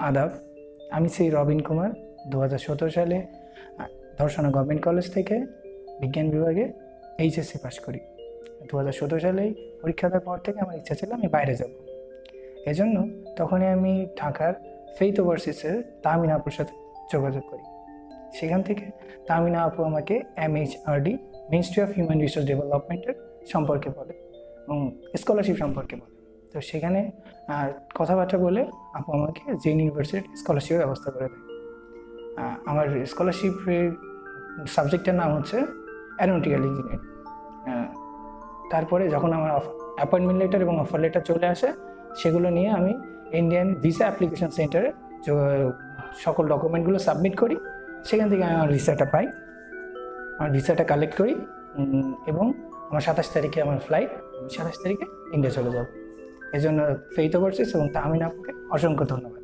আদাব, আমি শ্রী রবিন কুমার 2017 সালে ধর্ষণা গভর্নমেন্ট কলেজ থেকে বিজ্ঞান বিভাগে এইচএসসি পাস করি। 2017 সালে পরীক্ষা দেওয়ার পর থেকে আমার ইচ্ছা ছিল আমি বাইরে যাব। এজন্য তখনই আমি ঢাকার ফেইথ ওভারসিসের তাহমিনা আপুর সাথে যোগাযোগ করি। সেখান থেকে তাহমিনা আপু আমাকে MHRD ministry of human resource ডেভেলপমেন্টের সম্পর্কে বলে এবং স্কলারশিপ সম্পর্কে বলে। তো সেখানে কথাবার্তা বলে আপু আমাকে জেন ইউনিভার্সিটির স্কলারশিপের ব্যবস্থা করে দেয়। আমার স্কলারশিপের সাবজেক্টের নাম হচ্ছে অ্যারোনটিক্যাল ইঞ্জিনিয়ারিং। তারপরে যখন আমার অ্যাপয়েন্টমেন্ট লেটার এবং অফার লেটার চলে আসে, সেগুলো নিয়ে আমি ইন্ডিয়ান ভিসা অ্যাপ্লিকেশন সেন্টারে সকল ডকুমেন্টগুলো সাবমিট করি। সেখান থেকে আমি আমার ভিসাটা পাই, আমার ভিসাটা কালেক্ট করি এবং আমার 27 তারিখে আমার ফ্লাইট। 27 তারিখে ইন্ডিয়া চলে যাব। এজন্য ফেইথ ওভারসিস এবং তাহমিনা আপুকে অসংখ্য ধন্যবাদ।